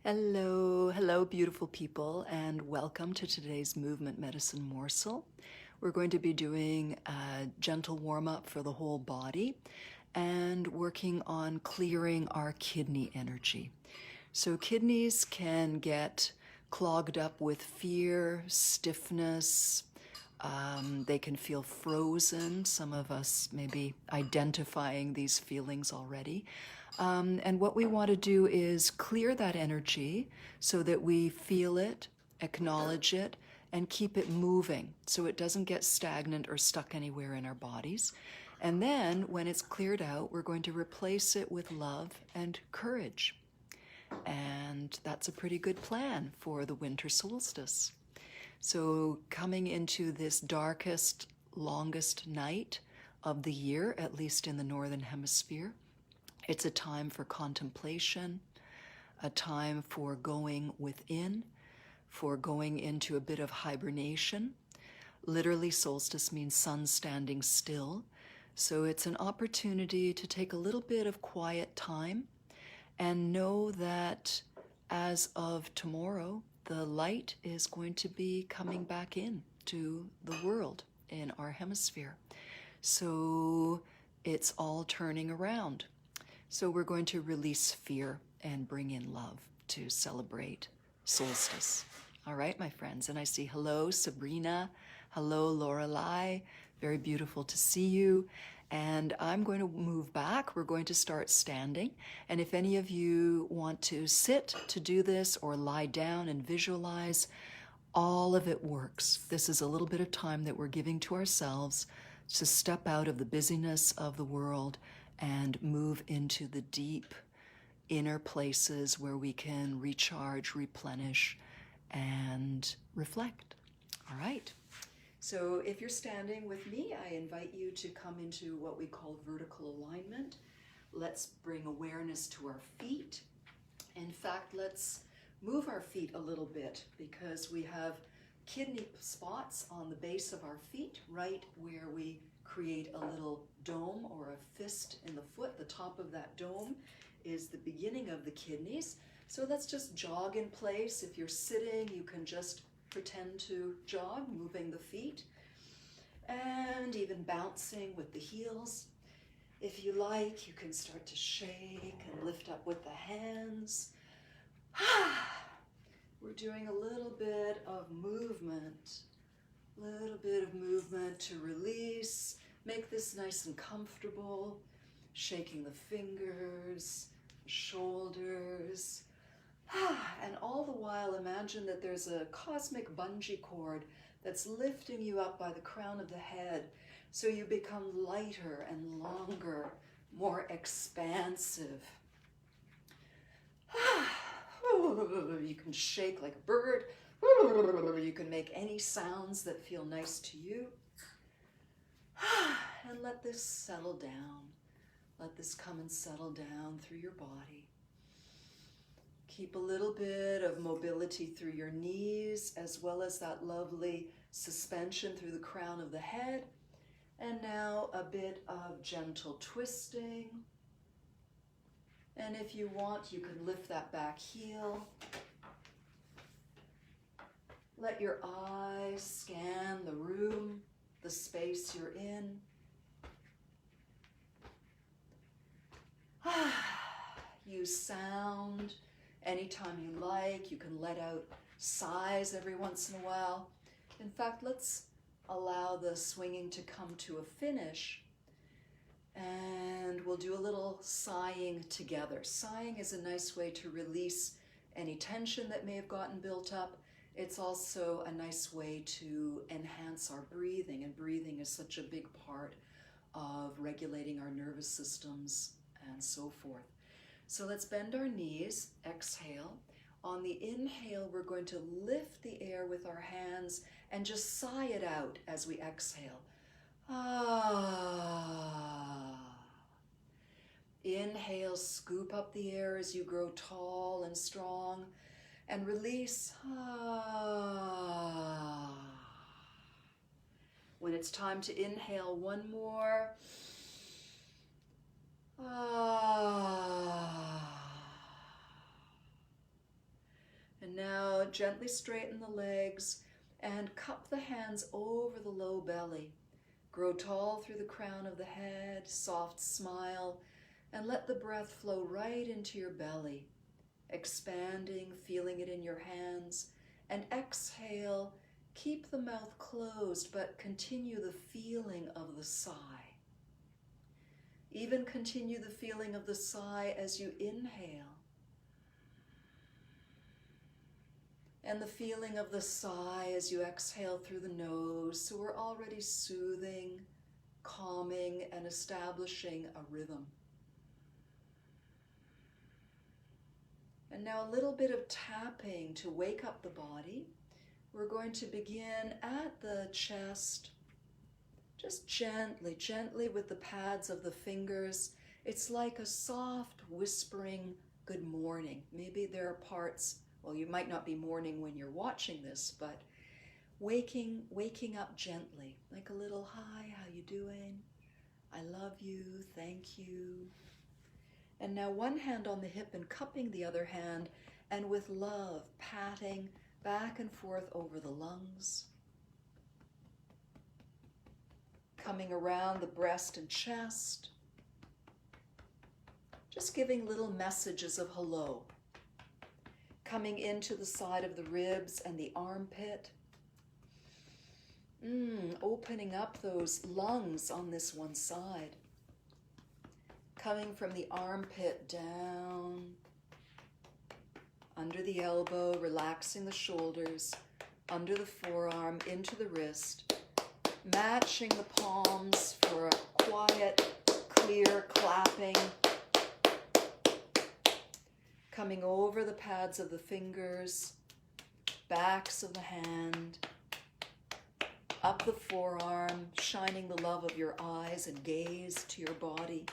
Hello, hello, beautiful people, and welcome to today's movement medicine morsel. We're going to be doing a gentle warm up for the whole body and working on clearing our kidney energy. So, kidneys can get clogged up with fear, stiffness. They can feel frozen. Some of us may be identifying these feelings already. And what we want to do is clear that energy so that we feel it, acknowledge it, and keep it moving so it doesn't get stagnant or stuck anywhere in our bodies. And then when it's cleared out, we're going to replace it with love and courage. And that's a pretty good plan for the winter solstice. So coming into this darkest, longest night of the year, at least in the Northern Hemisphere, it's a time for contemplation, a time for going within, for going into a bit of hibernation. Literally, solstice means sun standing still. So it's an opportunity to take a little bit of quiet time and know that as of tomorrow, the light is going to be coming back in to the world in our hemisphere. So it's all turning around. So we're going to release fear and bring in love to celebrate solstice. All right, my friends. And I see hello, Sabrina. Hello, Lorelei. Very beautiful to see you. And I'm going to move back. We're going to start standing. And if any of you want to sit to do this or lie down and visualize, all of it works. This is a little bit of time that we're giving to ourselves to step out of the busyness of the world and move into the deep inner places where we can recharge, replenish, and reflect. All right. So if you're standing with me, I invite you to come into what we call vertical alignment. Let's bring awareness to our feet. In fact, let's move our feet a little bit because we have kidney spots on the base of our feet, right where we create a little dome or a fist in the foot. The top of that dome is the beginning of the kidneys. So let's just jog in place. If you're sitting, you can just pretend to jog, moving the feet and even bouncing with the heels. If you like, you can start to shake and lift up with the hands. We're doing a little bit of movement to release. Make this nice and comfortable, shaking the fingers, shoulders. And all the while, imagine that there's a cosmic bungee cord that's lifting you up by the crown of the head so you become lighter and longer, more expansive. You can shake like a bird. You can make any sounds that feel nice to you. And let this settle down. Let this come and settle down through your body. Keep a little bit of mobility through your knees, as well as that lovely suspension through the crown of the head. And now a bit of gentle twisting. And if you want, you can lift that back heel. Let your eyes scan the room, the space you're in. Use sound anytime you like. You can let out sighs every once in a while. In fact, let's allow the swinging to come to a finish. And we'll do a little sighing together. Sighing is a nice way to release any tension that may have gotten built up. It's also a nice way to enhance our breathing, and breathing is such a big part of regulating our nervous systems and so forth. So let's bend our knees, exhale. On the inhale, we're going to lift the air with our hands and just sigh it out as we exhale. Inhale, scoop up the air as you grow tall and strong, and release. When it's time to inhale, one more. And now gently straighten the legs and cup the hands over the low belly. Grow tall through the crown of the head, soft smile, and let the breath flow right into your belly, expanding, feeling it in your hands. And exhale, keep the mouth closed, but continue the feeling of the sigh. Even continue the feeling of the sigh as you inhale. And the feeling of the sigh as you exhale through the nose. So we're already soothing, calming, and establishing a rhythm. And now a little bit of tapping to wake up the body. We're going to begin at the chest, just gently, gently with the pads of the fingers. It's like a soft whispering good morning. Maybe there are parts, well, you might not be morning when you're watching this, but waking up gently, like a little hi, how you doing? I love you, thank you. And now one hand on the hip and cupping the other hand, and with love, patting back and forth over the lungs. Coming around the breast and chest. Just giving little messages of hello. Coming into the side of the ribs and the armpit. Opening up those lungs on this one side. Coming from the armpit down, under the elbow, relaxing the shoulders, under the forearm, into the wrist, matching the palms for a quiet, clear clapping. Coming over the pads of the fingers, backs of the hand, up the forearm, shining the love of your eyes and gaze to your body.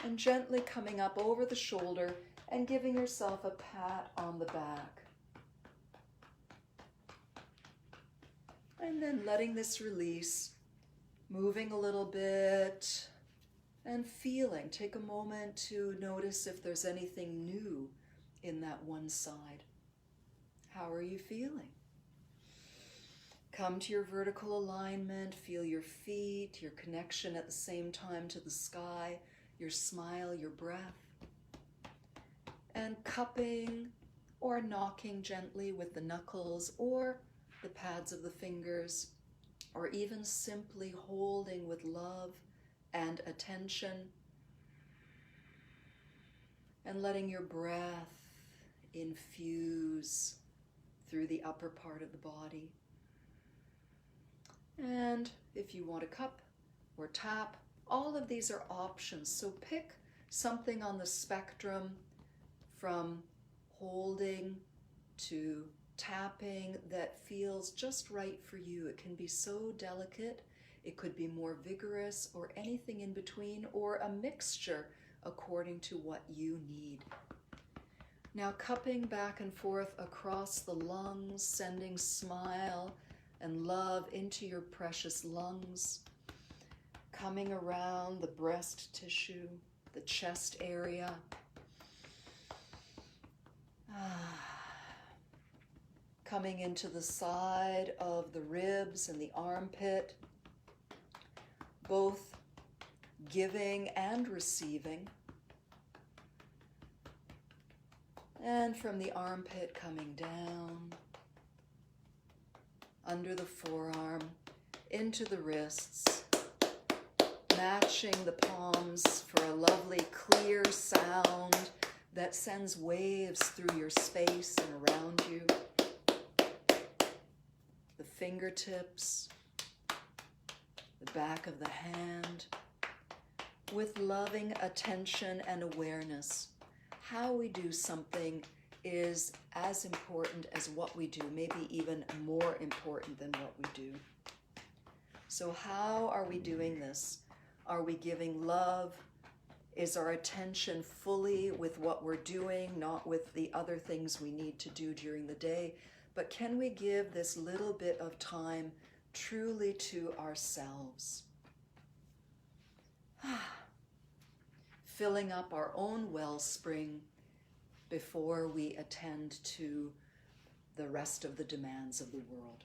And gently coming up over the shoulder and giving yourself a pat on the back. And then letting this release, moving a little bit and feeling. Take a moment to notice if there's anything new in that one side. How are you feeling? Come to your vertical alignment, feel your feet, your connection at the same time to the sky, your smile, your breath, and cupping or knocking gently with the knuckles or the pads of the fingers, or even simply holding with love and attention, and letting your breath infuse through the upper part of the body. And if you want to cup or tap, all of these are options. So pick something on the spectrum from holding to tapping that feels just right for you. It can be so delicate, it could be more vigorous, or anything in between, or a mixture according to what you need. Now cupping back and forth across the lungs, sending smile and love into your precious lungs. Coming around the breast tissue, the chest area. Coming into the side of the ribs and the armpit, both giving and receiving. And from the armpit coming down, under the forearm, into the wrists, matching the palms for a lovely clear sound that sends waves through your space and around you. The fingertips, the back of the hand, with loving attention and awareness. How we do something is as important as what we do, maybe even more important than what we do. So how are we doing this? Are we giving love? Is our attention fully with what we're doing, not with the other things we need to do during the day? But can we give this little bit of time truly to ourselves? Filling up our own wellspring before we attend to the rest of the demands of the world.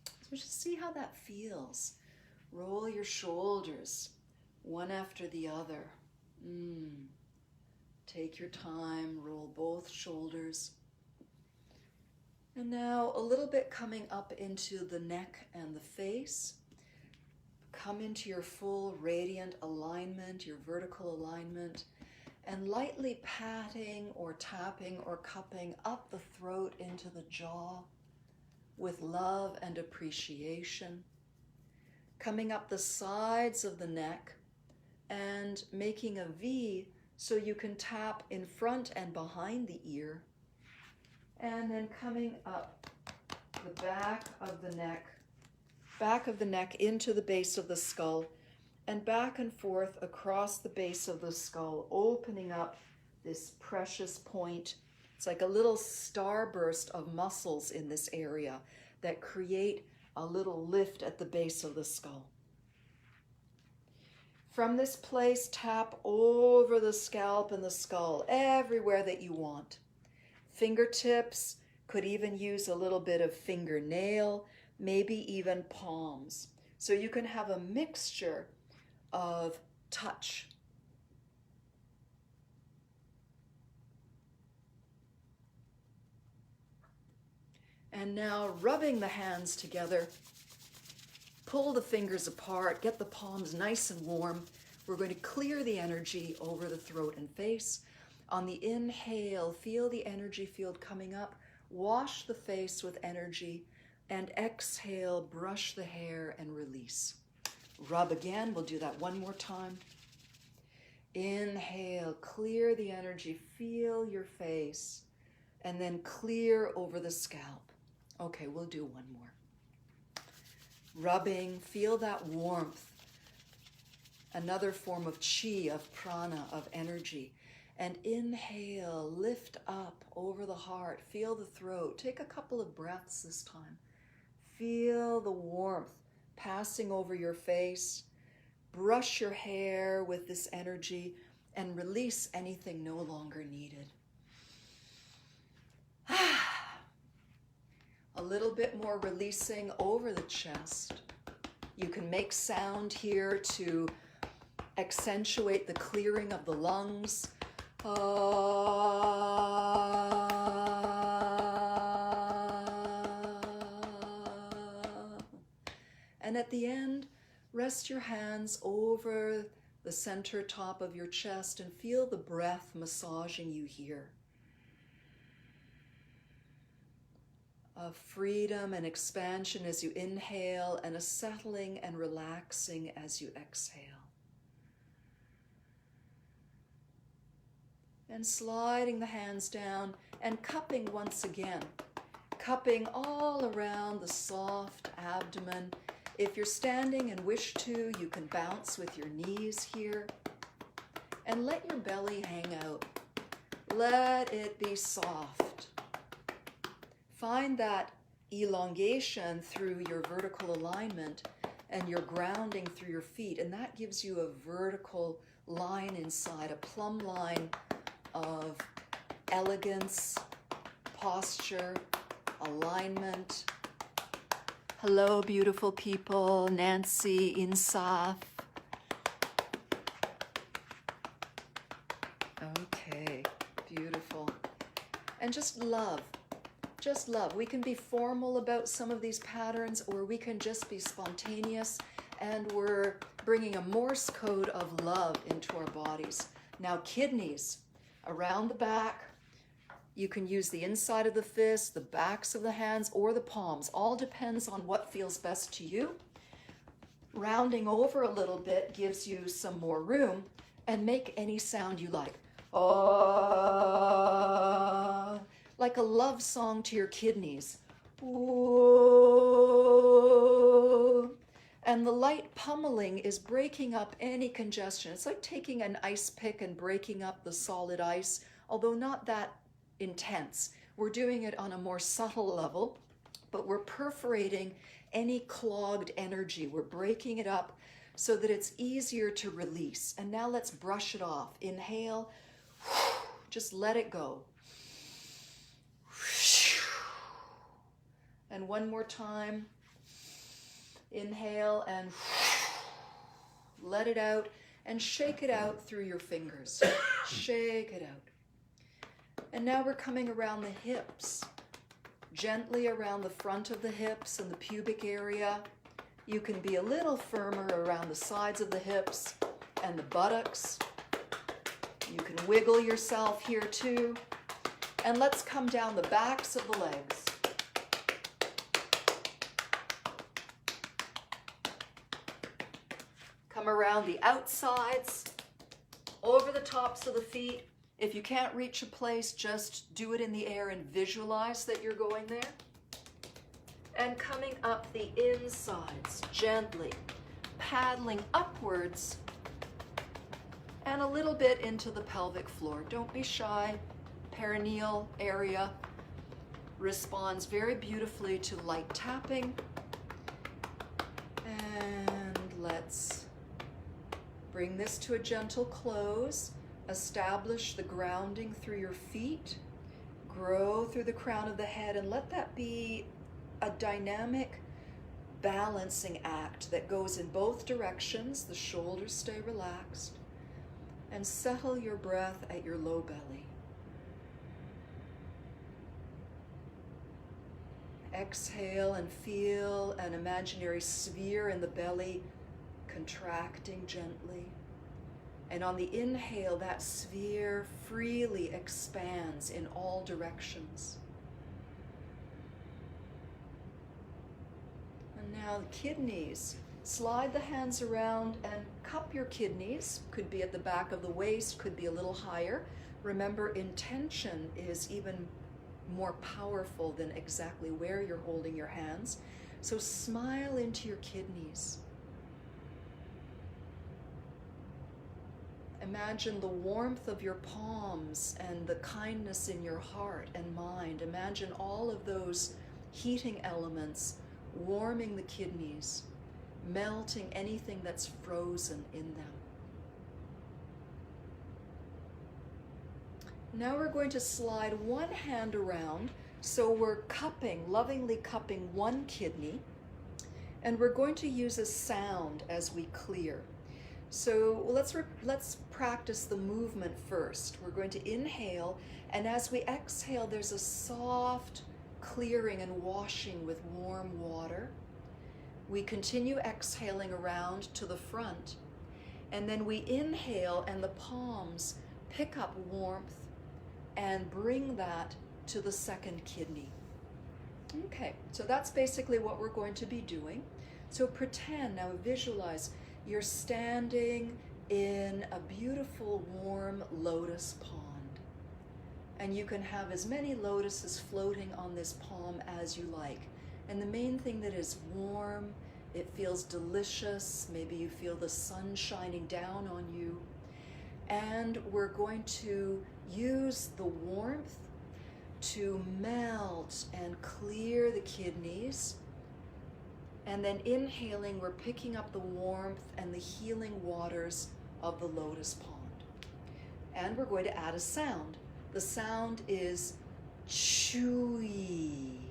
So just see how that feels. Roll your shoulders, one after the other. Take your time, roll both shoulders. And now a little bit coming up into the neck and the face. Come into your full radiant alignment, your vertical alignment, and lightly patting or tapping or cupping up the throat into the jaw with love and appreciation. Coming up the sides of the neck and making a V so you can tap in front and behind the ear. And then coming up the back of the neck into the base of the skull, and back and forth across the base of the skull, opening up this precious point. It's like a little starburst of muscles in this area that create a little lift at the base of the skull. From this place, tap over the scalp and the skull, everywhere that you want. Fingertips, could even use a little bit of fingernail, maybe even palms. So you can have a mixture of touch. And now rubbing the hands together, pull the fingers apart, get the palms nice and warm. We're going to clear the energy over the throat and face. On the inhale, feel the energy field coming up. Wash the face with energy. And exhale, brush the hair and release. Rub again. We'll do that one more time. Inhale, clear the energy. Feel your face. And then clear over the scalp. Okay, we'll do one more. Rubbing, feel that warmth. Another form of chi, of prana, of energy. And inhale, lift up over the heart. Feel the throat. Take a couple of breaths this time. Feel the warmth passing over your face. Brush your hair with this energy and release anything no longer needed. A little bit more releasing over the chest. You can make sound here to accentuate the clearing of the lungs. And at the end, rest your hands over the center top of your chest and feel the breath massaging you here. Of freedom and expansion as you inhale, and a settling and relaxing as you exhale. And sliding the hands down and cupping once again. Cupping all around the soft abdomen. If you're standing and wish to, you can bounce with your knees here. And let your belly hang out. Let it be soft. Find that elongation through your vertical alignment and your grounding through your feet. And that gives you a vertical line inside, a plumb line of elegance, posture, alignment. Hello, beautiful people. Nancy, Insaf. Okay, beautiful. And just love. Just love. We can be formal about some of these patterns, or we can just be spontaneous, and we're bringing a Morse code of love into our bodies. Now, kidneys around the back. You can use the inside of the fist, the backs of the hands, or the palms. All depends on what feels best to you. Rounding over a little bit gives you some more room, and make any sound you like. Like a love song to your kidneys. And the light pummeling is breaking up any congestion. It's like taking an ice pick and breaking up the solid ice, although not that intense. We're doing it on a more subtle level, but we're perforating any clogged energy. We're breaking it up so that it's easier to release. And now let's brush it off. Inhale, just let it go. And one more time. Inhale and let it out, and shake it out through your fingers. Shake it out. And now we're coming around the hips. Gently around the front of the hips and the pubic area. You can be a little firmer around the sides of the hips and the buttocks. You can wiggle yourself here too. And let's come down the backs of the legs. Come around the outsides, over the tops of the feet. If you can't reach a place, just do it in the air and visualize that you're going there. And coming up the insides, gently, paddling upwards and a little bit into the pelvic floor. Don't be shy. Perineal area responds very beautifully to light tapping. And let's bring this to a gentle close. Establish the grounding through your feet. Grow through the crown of the head, and let that be a dynamic balancing act that goes in both directions. The shoulders stay relaxed. And settle your breath at your low belly. Exhale and feel an imaginary sphere in the belly contracting gently. And on the inhale, that sphere freely expands in all directions. And now the kidneys. Slide the hands around and cup your kidneys. Could be at the back of the waist, could be a little higher. Remember, intention is even more powerful than exactly where you're holding your hands. So smile into your kidneys. Imagine the warmth of your palms and the kindness in your heart and mind. Imagine all of those heating elements warming the kidneys, melting anything that's frozen in them. Now we're going to slide one hand around, so we're cupping, lovingly cupping one kidney, and we're going to use a sound as we clear. So let's practice the movement first. We're going to inhale, and as we exhale, there's a soft clearing and washing with warm water. We continue exhaling around to the front, and then we inhale, and the palms pick up warmth and bring that to the second kidney. Okay, so that's basically what we're going to be doing. So pretend, now visualize, you're standing in a beautiful warm lotus pond. And you can have as many lotuses floating on this palm as you like. And the main thing that is warm, it feels delicious, maybe you feel the sun shining down on you. And we're going to use the warmth to melt and clear the kidneys. And then inhaling, we're picking up the warmth and the healing waters of the lotus pond. And we're going to add a sound. The sound is chewy.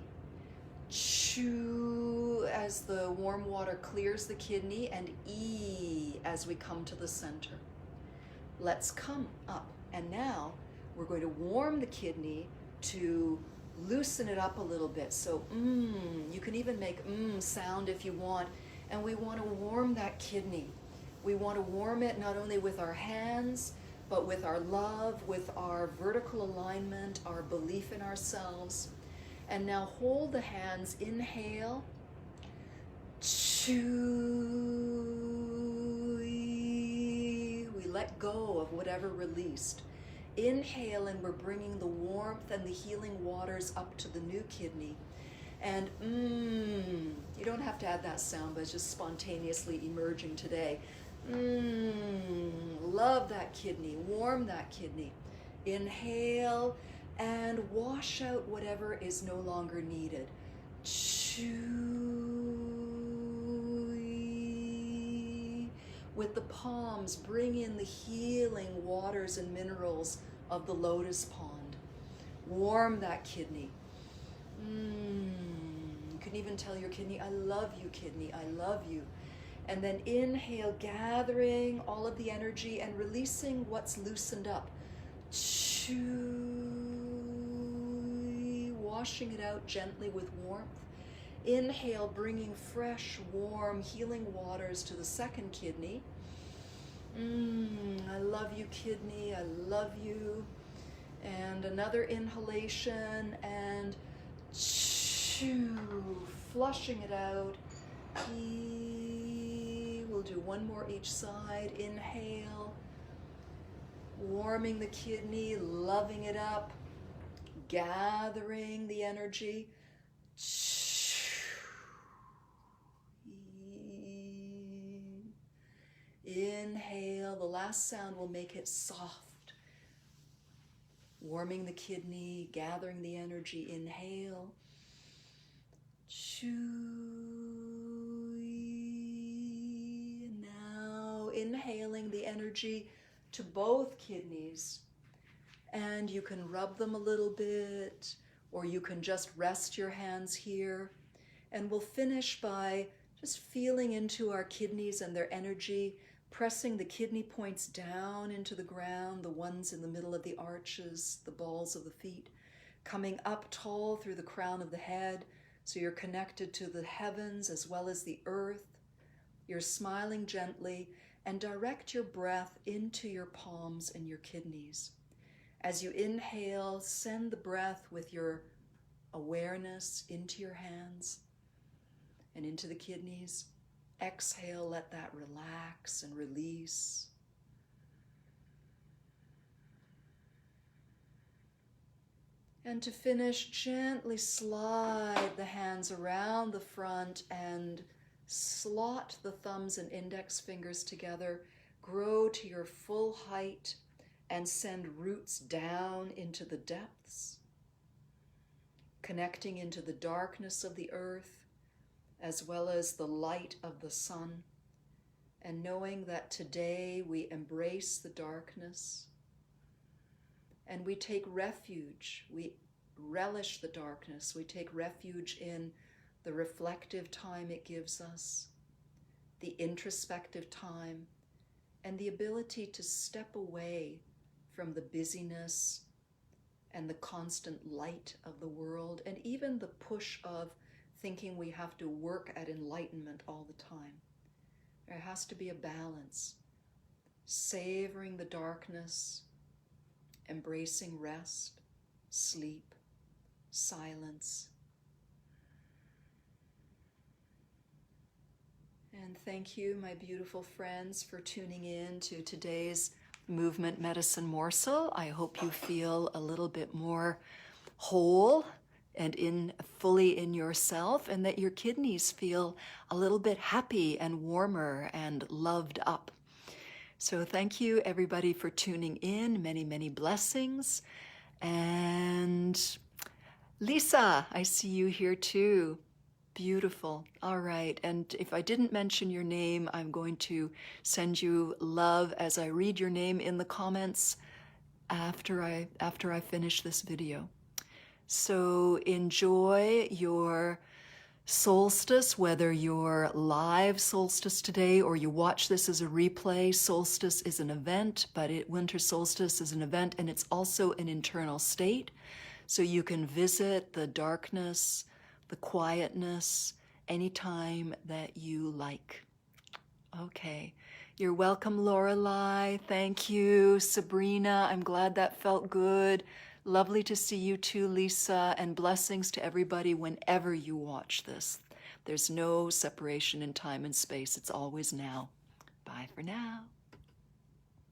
Chew as the warm water clears the kidney, and ee as we come to the center. Let's come up. And now we're going to warm the kidney to loosen it up a little bit. So you can even make sound if you want. And we want to warm that kidney. We want to warm it not only with our hands, but with our love, with our vertical alignment, our belief in ourselves. And now hold the hands, inhale, chew. We let go of whatever released. Inhale, and we're bringing the warmth and the healing waters up to the new kidney. And you don't have to add that sound, but it's just spontaneously emerging today. Love that kidney, warm that kidney. Inhale and wash out whatever is no longer needed. Chew. With the palms, bring in the healing waters and minerals of the lotus pond. Warm that kidney. can even tell your kidney, I love you, kidney, I love you. And then inhale, gathering all of the energy and releasing what's loosened up. Washing it out gently with warmth. Inhale, bringing fresh, warm, healing waters to the second kidney. I love you, kidney, I love you. And another inhalation and flushing it out. We'll do one more each side. Inhale, warming the kidney, loving it up, gathering the energy. Inhale, the last sound will make it soft. Warming the kidney, gathering the energy. Inhale. And now inhaling the energy to both kidneys. And you can rub them a little bit, or you can just rest your hands here. And we'll finish by just feeling into our kidneys and their energy, pressing the kidney points down into the ground, the ones in the middle of the arches, the balls of the feet, coming up tall through the crown of the head, so you're connected to the heavens as well as the earth. You're smiling gently, and direct your breath into your palms and your kidneys. As you inhale, send the breath with your awareness into your hands and into the kidneys. Exhale, let that relax and release. And to finish, gently slide the hands around the front and slot the thumbs and index fingers together. Grow to your full height and send roots down into the depths, connecting into the darkness of the earth as well as the light of the sun, and knowing that today we embrace the darkness and we take refuge, we relish the darkness, we take refuge in the reflective time it gives us, the introspective time, and the ability to step away from the busyness and the constant light of the world, and even the push of thinking we have to work at enlightenment all the time. There has to be a balance, savoring the darkness, embracing rest, sleep, silence. And thank you, my beautiful friends, for tuning in to today's Movement Medicine Morsel. I hope you feel a little bit more whole and fully in yourself, and that your kidneys feel a little bit happy and warmer and loved up. So thank you, everybody, for tuning in. Many, many blessings. And Lisa, I see you here too. Beautiful. All right. And if I didn't mention your name, I'm going to send you love as I read your name in the comments after I finish this video. So enjoy your solstice, whether you're live solstice today or you watch this as a replay. Solstice is an event, but winter solstice is an event, and it's also an internal state. So you can visit the darkness, the quietness, anytime that you like. Okay. You're welcome, Lorelei. Thank you. Sabrina, I'm glad that felt good. Lovely to see you too, Lisa, and blessings to everybody whenever you watch this. There's no separation in time and space. It's always now. Bye for now.